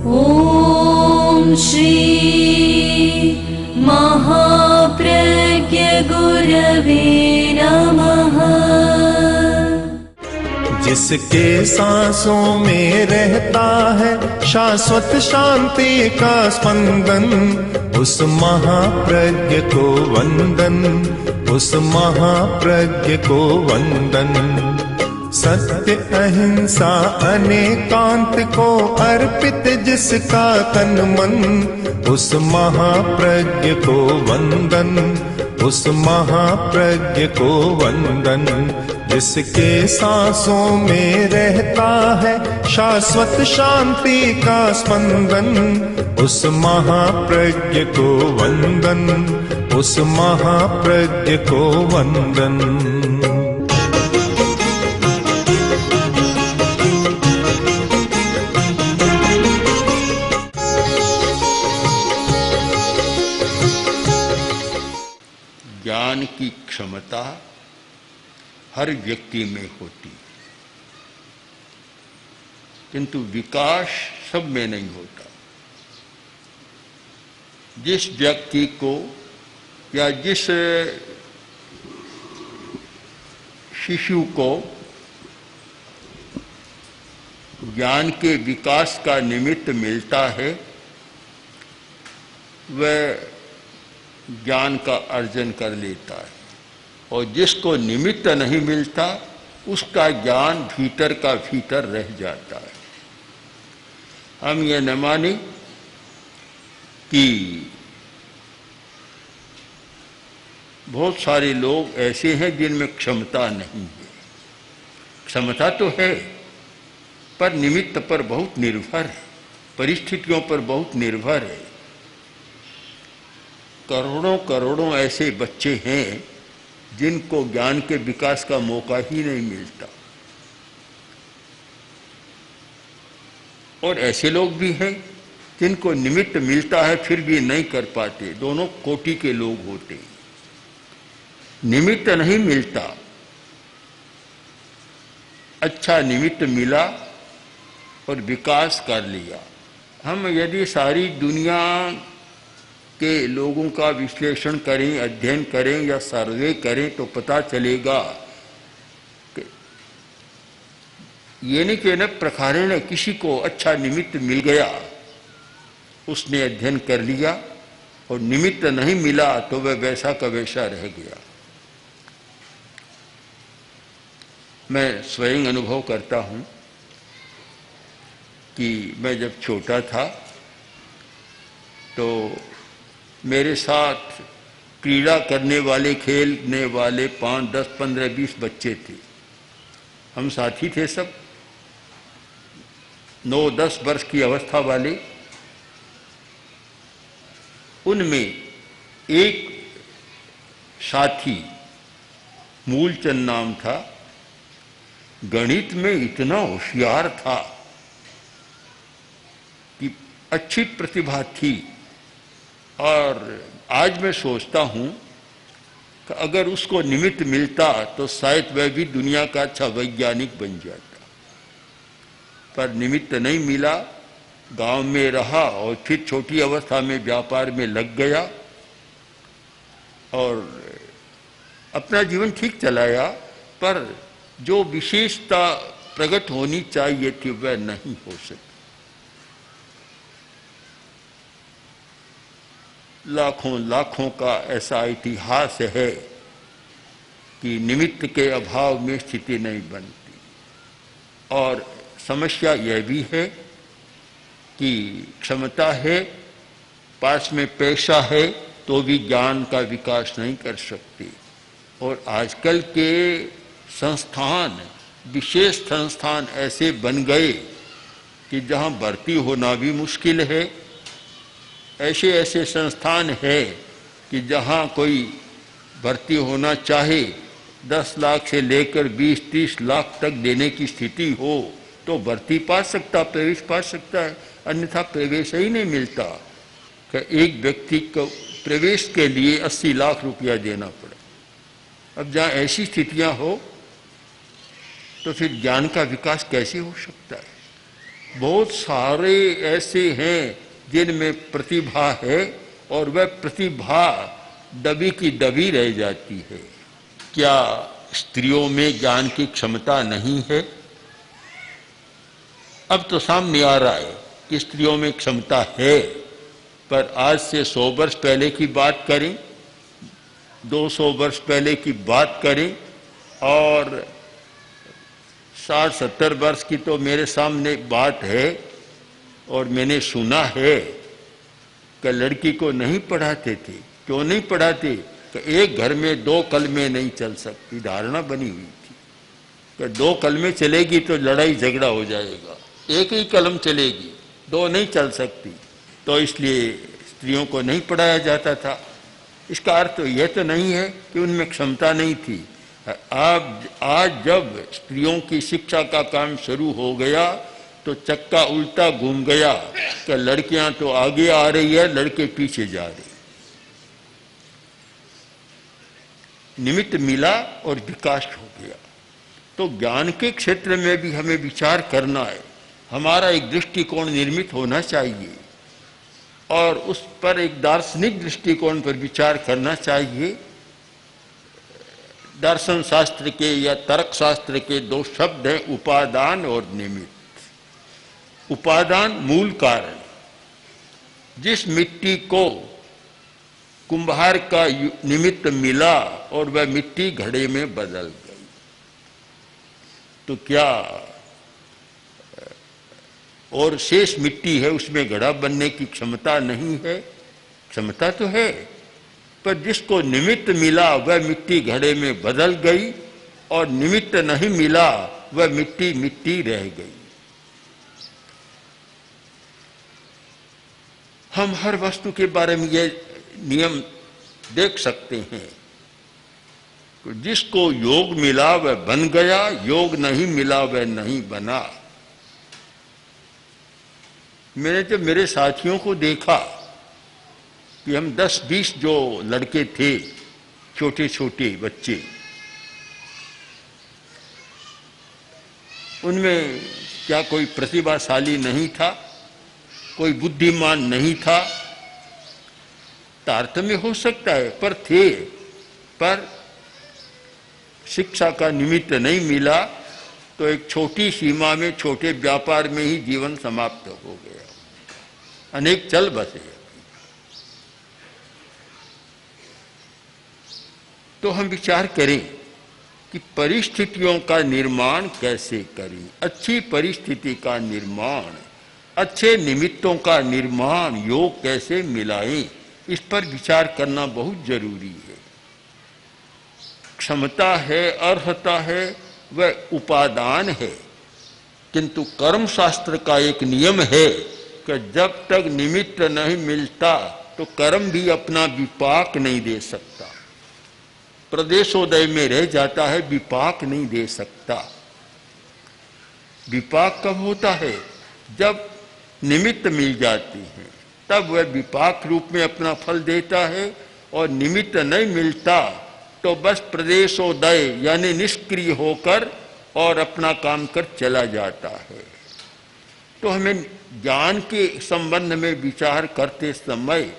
ॐ श्री महाप्रज्ञ गुरवे नमः। जिसके सांसों में रहता है शाश्वत शांति का स्पंदन, उस महाप्रज्ञ को वंदन, उस महाप्रज्ञ को वंदन। सत्य अहिंसा अनेकांत को अर्पित जिसका तन मन, उस महाप्रज्ञ को वंदन, उस महाप्रज्ञ को वंदन। जिसके सांसों में रहता है शाश्वत शांति का स्पंदन, उस महाप्रज्ञ को वंदन, उस महाप्रज्ञ को वंदन। ज्ञान की क्षमता हर व्यक्ति में होती, किंतु विकास सब में नहीं होता। जिस व्यक्ति को या जिस शिशु को ज्ञान के विकास का निमित्त मिलता है, वह ज्ञान का अर्जन कर लेता है, और जिसको निमित्त नहीं मिलता उसका ज्ञान भीतर का भीतर रह जाता है। हम ये न माने कि बहुत सारे लोग ऐसे हैं जिनमें क्षमता नहीं है। क्षमता तो है, पर निमित्त पर बहुत निर्भर है, परिस्थितियों पर बहुत निर्भर है। करोड़ों करोड़ों ऐसे बच्चे हैं जिनको ज्ञान के विकास का मौका ही नहीं मिलता, और ऐसे लोग भी हैं जिनको निमित्त मिलता है फिर भी नहीं कर पाते। दोनों कोटि के लोग होते हैं। निमित्त नहीं मिलता, अच्छा निमित्त मिला और विकास कर लिया। हम यदि सारी दुनिया के लोगों का विश्लेषण करें, अध्ययन करें या सर्वे करें तो पता चलेगा कि ये नहीं कि न प्रकारे ने किसी को अच्छा निमित्त मिल गया, उसने अध्ययन कर लिया, और निमित्त नहीं मिला तो वह वैसा का वैसा रह गया। मैं स्वयं अनुभव करता हूँ कि मैं जब छोटा था तो मेरे साथ क्रीड़ा करने वाले, खेलने वाले 5, 10, 15, 20 बच्चे थे। हम साथी थे सब, 9, 10 वर्ष की अवस्था वाले। उनमें एक साथी, मूलचंद नाम था, गणित में इतना होशियार था कि अच्छी प्रतिभा थी, और आज मैं सोचता हूँ कि अगर उसको निमित्त मिलता तो शायद वह भी दुनिया का अच्छा वैज्ञानिक बन जाता, पर निमित्त नहीं मिला। गांव में रहा और फिर छोटी अवस्था में व्यापार में लग गया और अपना जीवन ठीक चलाया, पर जो विशेषता प्रकट होनी चाहिए थी वह नहीं हो सकी। लाखों लाखों का ऐसा इतिहास है कि निमित्त के अभाव में स्थिति नहीं बनती। और समस्या यह भी है कि क्षमता है, पास में पैसा है, तो भी ज्ञान का विकास नहीं कर सकते। और आजकल के संस्थान, विशेष संस्थान ऐसे बन गए कि जहाँ भर्ती होना भी मुश्किल है। ऐसे ऐसे संस्थान है कि जहाँ कोई भर्ती होना चाहे 10 लाख से लेकर 20-30 लाख तक देने की स्थिति हो तो भर्ती पा सकता, प्रवेश पा सकता है, अन्यथा प्रवेश ही नहीं मिलता। कि एक व्यक्ति को प्रवेश के लिए 80 लाख रुपया देना पड़े। अब जहाँ ऐसी स्थितियाँ हो तो फिर ज्ञान का विकास कैसे हो सकता है? बहुत सारे ऐसे हैं जिनमें प्रतिभा है और वह प्रतिभा दबी की दबी रह जाती है। क्या स्त्रियों में ज्ञान की क्षमता नहीं है? अब तो सामने आ रहा है कि स्त्रियों में क्षमता है, पर आज से 100 वर्ष पहले की बात करें, 200 वर्ष पहले की बात करें और 60-70 वर्ष की तो मेरे सामने बात है और मैंने सुना है कि लड़की को नहीं पढ़ाते थे। क्यों नहीं पढ़ाते? कि एक घर में 2 कलमें नहीं चल सकती, धारणा बनी हुई थी कि 2 कलमें चलेगी तो लड़ाई झगड़ा हो जाएगा, एक ही कलम चलेगी, 2 नहीं चल सकती, तो इसलिए स्त्रियों को नहीं पढ़ाया जाता था। इसका अर्थ तो यह तो नहीं है कि उनमें क्षमता नहीं थी। आज जब स्त्रियों की शिक्षा का काम शुरू हो गया तो चक्का उल्टा घूम गया कि लड़कियां तो आगे आ रही है, लड़के पीछे जा रहे। निमित्त मिला और विकास हो गया। तो ज्ञान के क्षेत्र में भी हमें विचार करना है, हमारा एक दृष्टिकोण निर्मित होना चाहिए और उस पर एक दार्शनिक दृष्टिकोण पर विचार करना चाहिए। दर्शन शास्त्र के या तर्क शास्त्र के 2 शब्द हैं, उपादान और निमित्त। उपादान मूल कारण, जिस मिट्टी को कुंभार का निमित्त मिला और वह मिट्टी घड़े में बदल गई, तो क्या और शेष मिट्टी है, उसमें घड़ा बनने की क्षमता नहीं है? क्षमता तो है, पर जिसको निमित्त मिला वह मिट्टी घड़े में बदल गई और निमित्त नहीं मिला वह मिट्टी मिट्टी रह गई। हम हर वस्तु के बारे में ये नियम देख सकते हैं, जिसको योग मिला वह बन गया, योग नहीं मिला वह नहीं बना। मैंने जब मेरे साथियों को देखा कि हम 10-20 जो लड़के थे, छोटे छोटे बच्चे, उनमें क्या कोई प्रतिभाशाली नहीं था, कोई बुद्धिमान नहीं था? तारतम्य हो सकता है, पर थे, पर शिक्षा का निमित्त नहीं मिला तो एक छोटी सीमा में, छोटे व्यापार में ही जीवन समाप्त हो गया। अनेक चल बसे। तो हम विचार करें कि परिस्थितियों का निर्माण कैसे करें, अच्छी परिस्थिति का निर्माण, अच्छे निमित्तों का निर्माण, योग कैसे मिलाएं, इस पर विचार करना बहुत जरूरी है। क्षमता है, अर्हता है, वह उपादान है, किंतु कर्म शास्त्र का एक नियम है कि जब तक निमित्त नहीं मिलता तो कर्म भी अपना विपाक नहीं दे सकता, प्रदेशोदय में रह जाता है, विपाक नहीं दे सकता। विपाक कब होता है? जब निमित्त मिल जाती है, तब वह विपाक रूप में अपना फल देता है, और निमित्त नहीं मिलता तो बस प्रदेशोदय यानी निष्क्रिय होकर और अपना काम कर चला जाता है। तो हमें ज्ञान के संबंध में विचार करते समय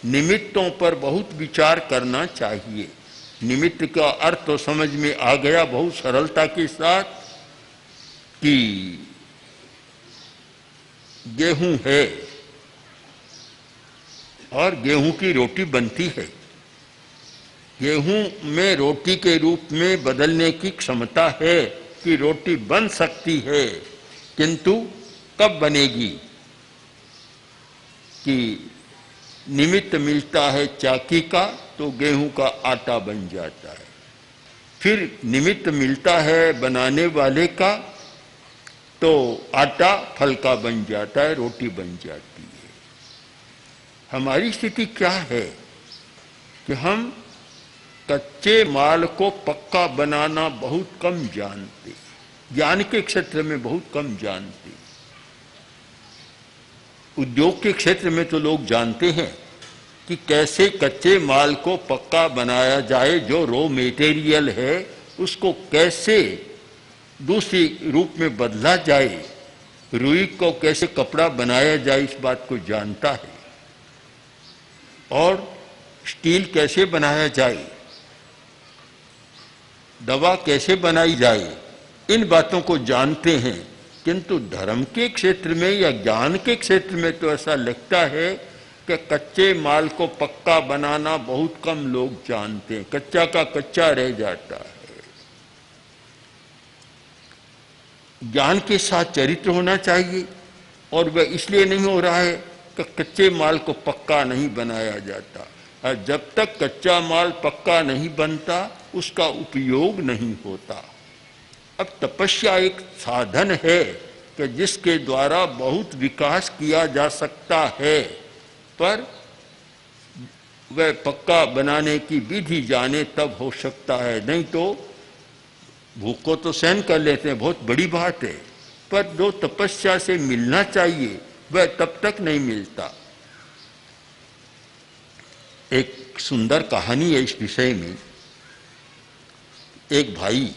निमित्तों पर बहुत विचार करना चाहिए। निमित्त का अर्थ तो समझ में आ गया बहुत सरलता के साथ कि गेहूं है और गेहूं की रोटी बनती है। गेहूं में रोटी के रूप में बदलने की क्षमता है कि रोटी बन सकती है, किंतु कब बनेगी? कि निमित्त मिलता है चाकी का तो गेहूं का आटा बन जाता है, फिर निमित्त मिलता है बनाने वाले का तो आटा फल का बन जाता है, रोटी बन जाती है। हमारी स्थिति क्या है कि हम कच्चे माल को पक्का बनाना बहुत कम जानते, ज्ञान के क्षेत्र में बहुत कम जानते। उद्योग के क्षेत्र में तो लोग जानते हैं कि कैसे कच्चे माल को पक्का बनाया जाए, जो रॉ मटेरियल है उसको कैसे दूसरी रूप में बदला जाए, रुई को कैसे कपड़ा बनाया जाए इस बात को जानता है, और स्टील कैसे बनाया जाए, दवा कैसे बनाई जाए, इन बातों को जानते हैं। किंतु धर्म के क्षेत्र में या ज्ञान के क्षेत्र में तो ऐसा लगता है कि कच्चे माल को पक्का बनाना बहुत कम लोग जानते हैं, कच्चा का कच्चा रह जाता है। ज्ञान के साथ चरित्र होना चाहिए, और वह इसलिए नहीं हो रहा है कि कच्चे माल को पक्का नहीं बनाया जाता। और जब तक कच्चा माल पक्का नहीं बनता उसका उपयोग नहीं होता। अब तपस्या एक साधन है कि जिसके द्वारा बहुत विकास किया जा सकता है, पर वह पक्का बनाने की विधि जाने तब हो सकता है, नहीं तो भूख को तो सहन कर लेते हैं, बहुत बड़ी बात है, पर जो तपस्या से मिलना चाहिए वह तब तक नहीं मिलता। एक सुंदर कहानी है इस विषय में। एक भाई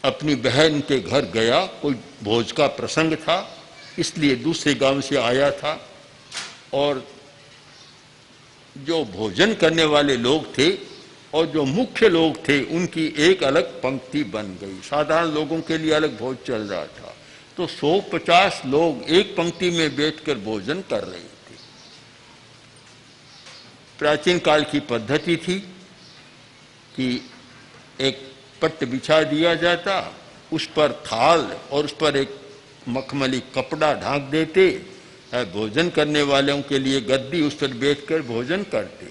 अपनी बहन के घर गया, कोई भोज का प्रसंग था इसलिए दूसरे गांव से आया था, और जो भोजन करने वाले लोग थे और जो मुख्य लोग थे उनकी एक अलग पंक्ति बन गई। साधारण लोगों के लिए अलग भोज चल रहा था, तो 150 लोग एक पंक्ति में बैठकर भोजन कर रहे थे। प्राचीन काल की पद्धति थी कि एक पट्ट बिछा दिया जाता, उस पर थाल और उस पर एक मखमली कपड़ा ढांक देते, भोजन करने वालों के लिए गद्दी, उस पर बैठकर भोजन करते।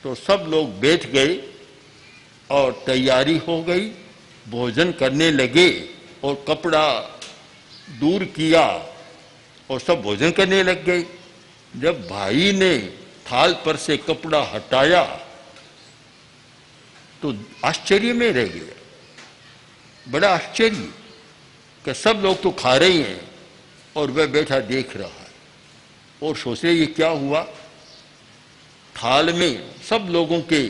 तो सब लोग बैठ गए और तैयारी हो गई, भोजन करने लगे और कपड़ा दूर किया और सब भोजन करने लग गए। जब भाई ने थाल पर से कपड़ा हटाया तो आश्चर्य में रह गया, बड़ा आश्चर्य कि सब लोग तो खा रहे हैं और वह बैठा देख रहा है, और सोच रहे ये क्या हुआ। थाल में सब लोगों के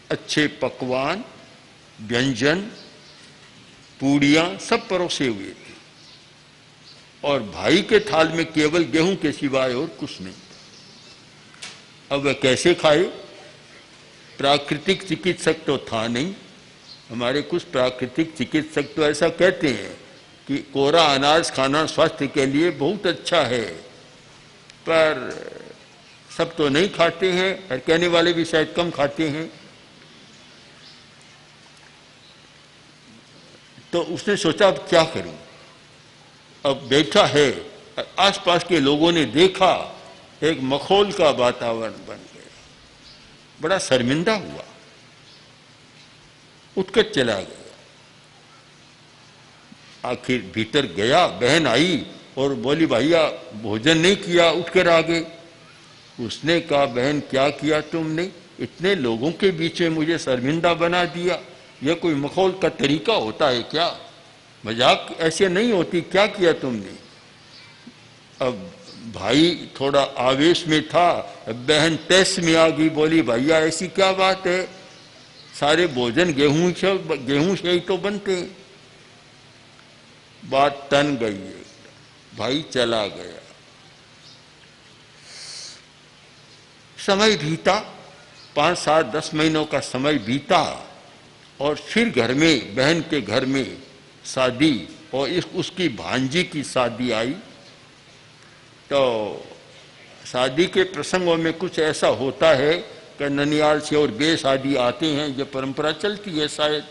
अच्छे पकवान, व्यंजन, पूड़ियाँ सब परोसे हुए थे, और भाई के थाल में केवल गेहूं के सिवाय और कुछ नहीं। अब वह कैसे खाए? प्राकृतिक चिकित्सक तो था नहीं। हमारे कुछ प्राकृतिक चिकित्सक तो ऐसा कहते हैं कि कोरा अनाज खाना स्वास्थ्य के लिए बहुत अच्छा है, पर सब तो नहीं खाते हैं, और कहने वाले भी शायद कम खाते हैं। तो उसने सोचा अब क्या करूं। अब बैठा है, आसपास के लोगों ने देखा, एक मखौल का वातावरण बन गया, बड़ा शर्मिंदा हुआ, उठकर चला गया। आखिर भीतर गया, बहन आई और बोली भैया भोजन नहीं किया, उठकर आ गए। उसने कहा बहन क्या किया तुमने, इतने लोगों के बीच में मुझे शर्मिंदा बना दिया, यह कोई मखौल का तरीका होता है क्या? मजाक ऐसे नहीं होती, क्या किया तुमने? अब भाई थोड़ा आवेश में था, बहन तैस में आ गई, बोली भैया ऐसी क्या बात है, सारे भोजन गेहूं से ही तो बनते हैं। बात तन गई है, भाई चला गया। समय बीता, 5, 7, 10 महीनों का समय बीता, और फिर घर में, बहन के घर में शादी, और उसकी भांजी की शादी आई। तो शादी के प्रसंगों में कुछ ऐसा होता है कि ननियाल से और बे शादी आते हैं, ये परंपरा चलती है शायद।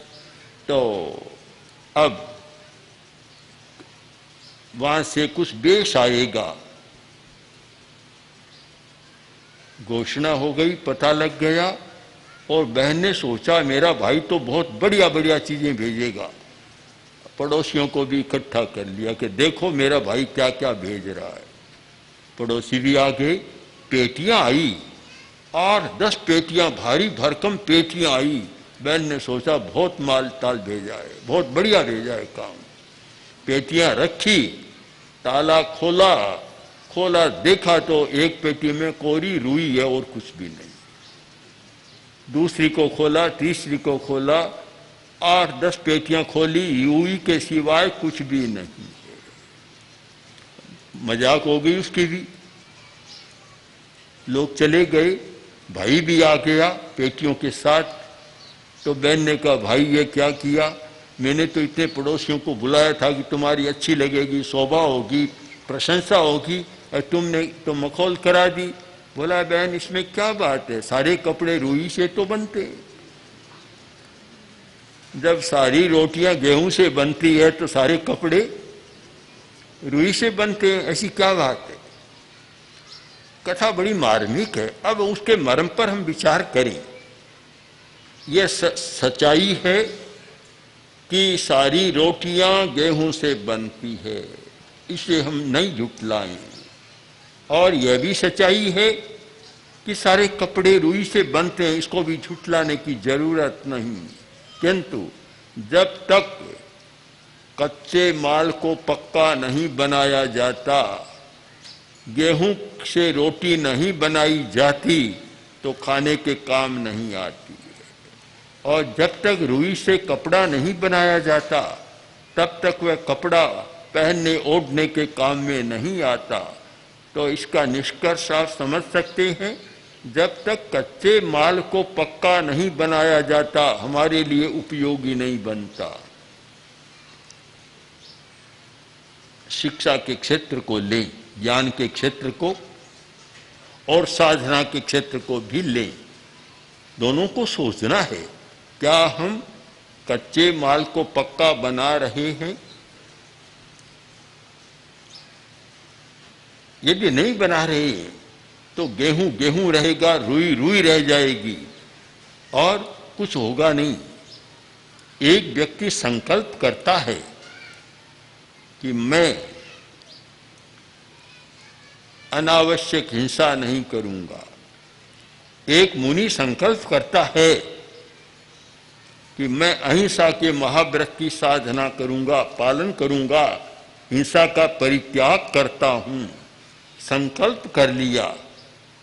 तो अब वहां से कुछ बेश आएगा, घोषणा हो गई, पता लग गया, और बहन ने सोचा मेरा भाई तो बहुत बढ़िया बढ़िया चीजें भेजेगा। पड़ोसियों को भी इकट्ठा कर लिया कि देखो मेरा भाई क्या क्या भेज रहा है। पड़ोसी भी आ गए, पेटियां आई, और 10 पेटियां, भारी भरकम पेटियां आई। बहन ने सोचा बहुत माल ताल भेजा है, बहुत बढ़िया भेजा है काम। पेटियां रखी, ताला खोला, देखा तो एक पेटी में कोरी रुई है और कुछ भी नहीं। दूसरी को खोला, तीसरी को खोला, 8-10 पेटियां खोली, रूई के सिवाय कुछ भी नहीं है। मजाक हो गई उसकी भी। लोग चले गए, भाई भी आ गया पेटियों के साथ। तो बहन ने कहा, भाई ये क्या किया? मैंने तो इतने पड़ोसियों को बुलाया था कि तुम्हारी अच्छी लगेगी, शोभा होगी, प्रशंसा होगी, और तुमने तो मखौल करा दी। बोला, बहन इसमें क्या बात है, सारे कपड़े रुई से तो बनते। जब सारी रोटियां गेहूं से बनती है तो सारे कपड़े रुई से बनते हैं, ऐसी क्या बात है? कथा बड़ी मार्मिक है। अब उसके मर्म पर हम विचार करें। यह सच्चाई है कि सारी रोटियां गेहूं से बनती है, इसे हम नहीं झुटलाएं। और यह भी सच्चाई है कि सारे कपड़े रुई से बनते हैं, इसको भी झुटलाने की जरूरत नहीं। किंतु जब तक कच्चे माल को पक्का नहीं बनाया जाता, गेहूं से रोटी नहीं बनाई जाती, तो खाने के काम नहीं आती। और जब तक रुई से कपड़ा नहीं बनाया जाता, तब तक वह कपड़ा पहनने ओढ़ने के काम में नहीं आता। तो इसका निष्कर्ष आप समझ सकते हैं, जब तक कच्चे माल को पक्का नहीं बनाया जाता, हमारे लिए उपयोगी नहीं बनता। शिक्षा के क्षेत्र को लें, ज्ञान के क्षेत्र को और साधना के क्षेत्र को भी लें, दोनों को सोचना है। क्या हम कच्चे माल को पक्का बना रहे हैं? यदि नहीं बना रहे हैं तो गेहूं गेहूं रहेगा, रुई रुई रह जाएगी और कुछ होगा नहीं। एक व्यक्ति संकल्प करता है कि मैं अनावश्यक हिंसा नहीं करूंगा। एक मुनि संकल्प करता है कि मैं अहिंसा के महाव्रत की साधना करूंगा, पालन करूंगा, हिंसा का परित्याग करता हूं। संकल्प कर लिया।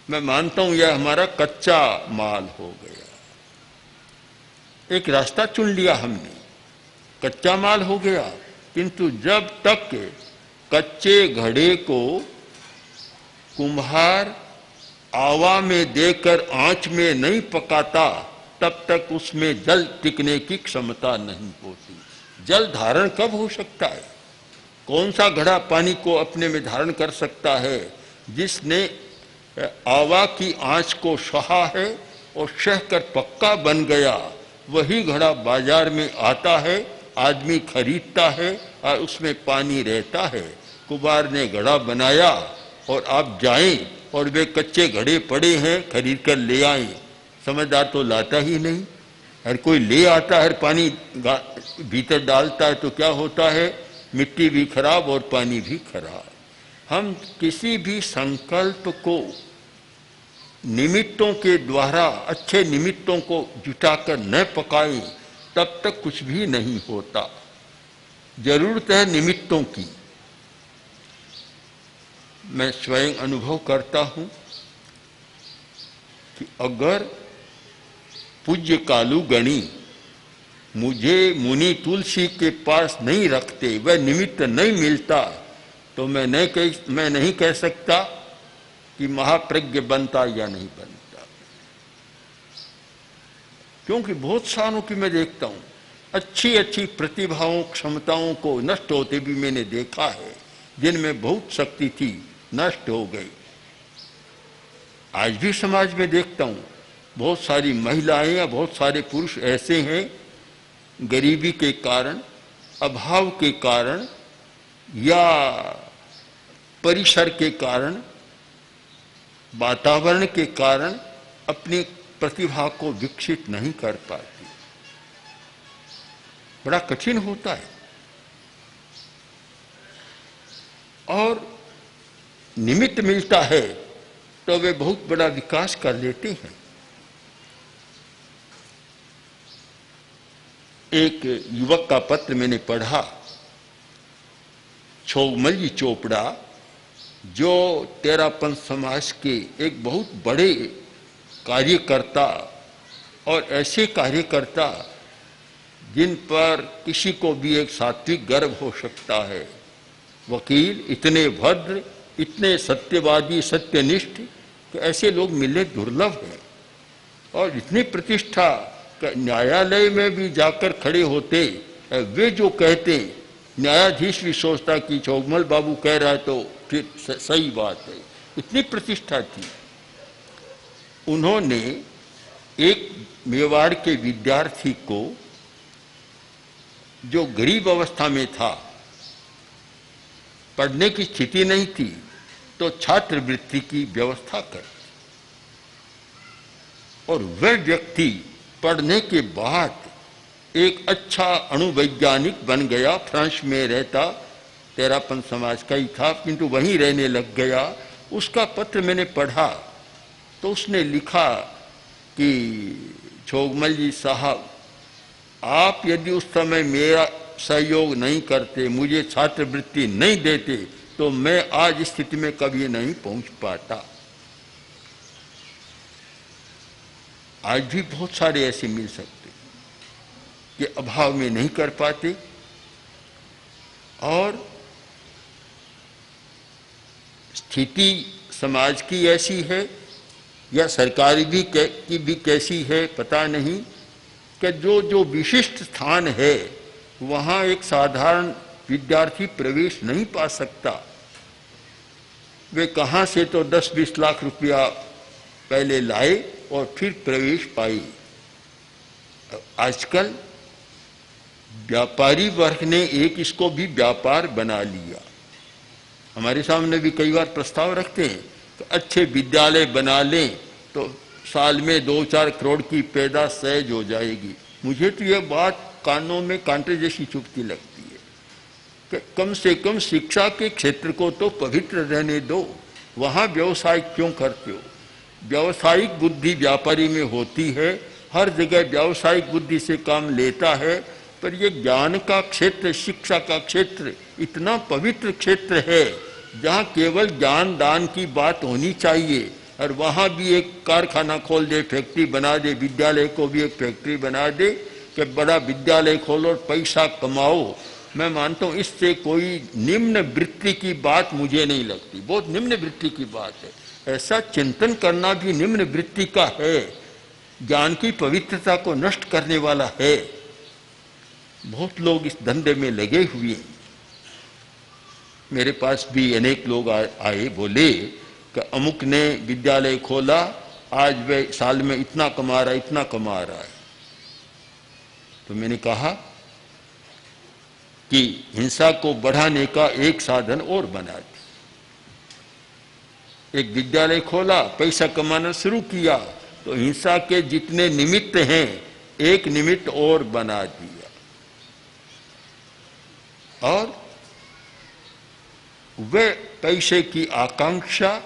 मैं मानता हूं यह हमारा कच्चा माल हो गया। एक रास्ता चुन लिया हमने, कच्चा माल हो गया। किंतु जब तक कच्चे घड़े को कुम्हार आवा में देकर आंच में नहीं पकाता, तब तक उसमें जल टिकने की क्षमता नहीं होती। जल धारण कब हो सकता है? कौन सा घड़ा पानी को अपने में धारण कर सकता है? जिसने आवा की आंच को सहा है और सहकर पक्का बन गया, वही घड़ा बाजार में आता है, आदमी खरीदता है और उसमें पानी रहता है। कुम्हार ने घड़ा बनाया और आप जाएं और वे कच्चे घड़े पड़े हैं, खरीद कर ले आएं। समझदार तो लाता ही नहीं। हर कोई ले आता है, पानी भीतर डालता है तो क्या होता है? मिट्टी भी खराब और पानी भी खराब। हम किसी भी संकल्प को निमित्तों के द्वारा, अच्छे निमित्तों को जुटाकर न पकाएं, तब तक कुछ भी नहीं होता। जरूरत है निमित्तों की। मैं स्वयं अनुभव करता हूं कि अगर पूज्य कालू गणी मुझे मुनि तुलसी के पास नहीं रखते, वह निमित्त नहीं मिलता, तो मैं नहीं कह सकता कि महाप्रज्ञ बनता या नहीं बनता। क्योंकि बहुत सालों की मैं देखता हूं, अच्छी अच्छी प्रतिभाओं, क्षमताओं को नष्ट होते भी मैंने देखा है, जिनमें बहुत शक्ति थी, नष्ट हो गई। आज भी समाज में देखता हूं, बहुत सारी महिलाएं या बहुत सारे पुरुष ऐसे हैं, गरीबी के कारण, अभाव के कारण या परिसर के कारण, वातावरण के कारण अपनी प्रतिभा को विकसित नहीं कर पाती। बड़ा कठिन होता है। और निमित्त मिलता है तो वे बहुत बड़ा विकास कर लेते हैं। एक युवक का पत्र मैंने पढ़ा, छोगमलजी चोपड़ा, जो तेरापंथ समाज के एक बहुत बड़े कार्यकर्ता और ऐसे कार्यकर्ता जिन पर किसी को भी एक सात्विक गर्व हो सकता है। वकील इतने भद्र, इतने सत्यवादी, सत्यनिष्ठ कि ऐसे लोग मिलने दुर्लभ हैं। और इतनी प्रतिष्ठा न्यायालय में भी जाकर खड़े होते, वे जो कहते, न्यायाधीश भी सोचता कि चौगमल बाबू कह रहा है तो फिर सही बात है। इतनी प्रतिष्ठा थी। उन्होंने एक मेवाड़ के विद्यार्थी को, जो गरीब अवस्था में था, पढ़ने की स्थिति नहीं थी, तो छात्रवृत्ति की व्यवस्था कर, और वह व्यक्ति पढ़ने के बाद एक अच्छा अणुवैज्ञानिक बन गया। फ्रांस में रहता, तेरापन समाज का ही था, किंतु वहीं रहने लग गया। उसका पत्र मैंने पढ़ा तो उसने लिखा कि चौगमल जी साहब, आप यदि उस समय मेरा सहयोग नहीं करते, मुझे छात्रवृत्ति नहीं देते, तो मैं आज इस स्थिति में कभी नहीं पहुंच पाता। आज भी बहुत सारे ऐसे मिल सकते कि अभाव में नहीं कर पाते, और स्थिति समाज की ऐसी है या सरकारी भी की भी कैसी है पता नहीं, कि जो विशिष्ट स्थान है वहाँ एक साधारण विद्यार्थी प्रवेश नहीं पा सकता। वे कहाँ से तो 10-20 लाख रुपया पहले लाए और फिर प्रवेश पाए। आजकल व्यापारी वर्ग ने एक इसको भी व्यापार बना लिया। हमारे सामने भी कई बार प्रस्ताव रखते हैं कि अच्छे विद्यालय बना लें तो साल में 2-4 करोड़ की पैदा सहज हो जाएगी। मुझे तो यह बात कानों में कांटे जैसी चुभती लगती है कि कम से कम शिक्षा के क्षेत्र को तो पवित्र रहने दो। वहाँ व्यवसाय क्यों करते हो? व्यावसायिक बुद्धि व्यापारी में होती है, हर जगह व्यावसायिक बुद्धि से काम लेता है, पर ये ज्ञान का क्षेत्र, शिक्षा का क्षेत्र इतना पवित्र क्षेत्र है जहाँ केवल ज्ञान दान की बात होनी चाहिए। और वहाँ भी एक कारखाना खोल दे, फैक्ट्री बना दे, विद्यालय को भी एक फैक्ट्री बना दे कि बड़ा विद्यालय खोलो और पैसा कमाओ। मैं मानता हूँ इससे कोई निम्न वृत्ति की बात मुझे नहीं लगती, बहुत निम्न वृत्ति की बात है। ऐसा चिंतन करना भी निम्न वृत्ति का है, ज्ञान की पवित्रता को नष्ट करने वाला है। बहुत लोग इस धंधे में लगे हुए हैं। मेरे पास भी अनेक लोग आए, बोले कि अमुक ने विद्यालय खोला, आज वह साल में इतना कमा रहा है, इतना कमा रहा है। तो मैंने कहा कि हिंसा को बढ़ाने का एक साधन और बना दिया। एक विद्यालय खोला, पैसा कमाना शुरू किया, तो हिंसा के जितने निमित्त हैं एक निमित्त और बना दिया। और वे पैसे की आकांक्षा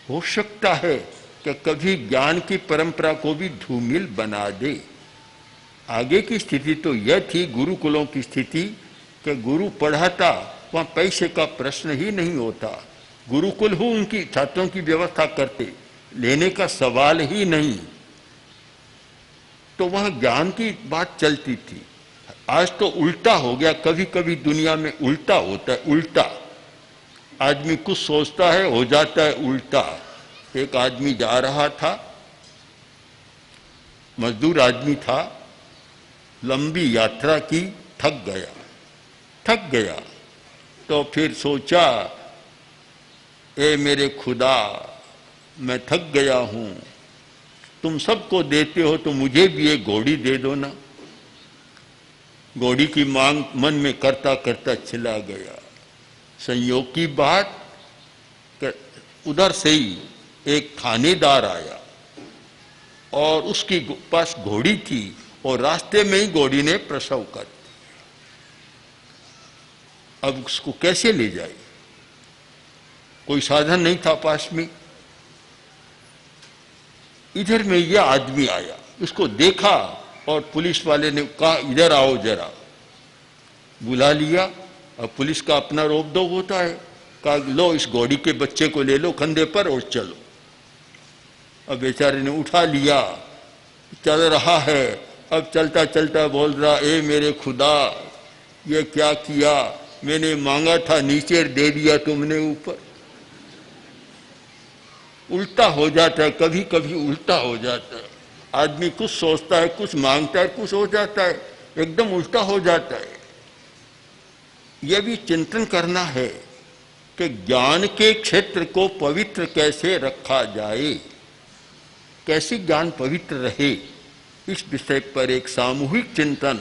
हो सकता है कि कभी ज्ञान की परंपरा को भी धूमिल बना दे। आगे की स्थिति तो यह थी, गुरुकुलों की स्थिति, कि गुरु पढ़ाता, वहाँ पैसे का प्रश्न ही नहीं होता। गुरुकुल हो उनकी छात्रों की व्यवस्था करते, लेने का सवाल ही नहीं, तो वहाँ ज्ञान की बात चलती थी। आज तो उल्टा हो गया, कभी कभी दुनिया में उल्टा होता है। उल्टा आदमी कुछ सोचता है, हो जाता है उल्टा। एक आदमी जा रहा था, मजदूर आदमी था, लंबी यात्रा की, थक गया तो फिर सोचा, ए मेरे खुदा, मैं थक गया हूं, तुम सबको देते हो तो मुझे भी एक घोड़ी दे दो ना। घोड़ी की मांग मन में करता करता चला गया। संयोग की बात, उधर से ही एक थानेदार आया और उसकी पास घोड़ी थी और रास्ते में ही घोड़ी ने प्रसव कर दिया। अब उसको कैसे ले जाए? कोई साधन नहीं था पास में। इधर में यह आदमी आया, उसको देखा और पुलिस वाले ने कहा इधर आओ जरा, बुला लिया। अब पुलिस का अपना रोक-टोक होता है, कहा लो इस घोड़ी के बच्चे को ले लो कंधे पर और चलो। अब बेचारे ने उठा लिया, चल रहा है अब चलता चलता बोल रहा, ए मेरे खुदा, ये क्या किया, मैंने मांगा था नीचे, दे दिया तुमने ऊपर। उल्टा हो जाता है, कभी कभी उल्टा हो जाता है। आदमी कुछ सोचता है, कुछ मांगता है, कुछ हो जाता है, एकदम उल्टा हो जाता है। यह भी चिंतन करना है कि ज्ञान के क्षेत्र को पवित्र कैसे रखा जाए, कैसे ज्ञान पवित्र रहे, इस विषय पर एक सामूहिक चिंतन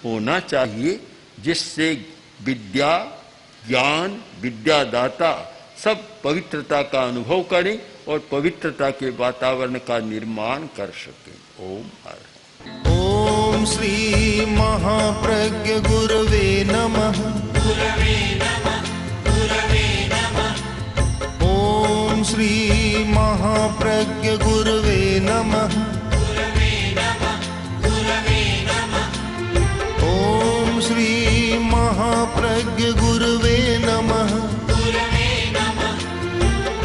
होना चाहिए, जिससे विद्या, ज्ञान, विद्यादाता सब पवित्रता का अनुभव करें और पवित्रता के वातावरण का निर्माण कर सकें। ओम हर। ओम श्री महाप्रज्ञ गुरवे नमः। ओम श्री महाप्रज्ञ गुरवे नमः। ओम श्री महाप्रज्ञ गुरवे नमः।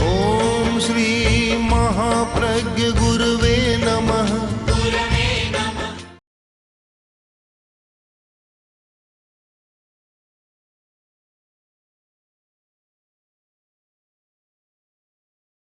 ओम श्री महाप्रज्ञ गुरवे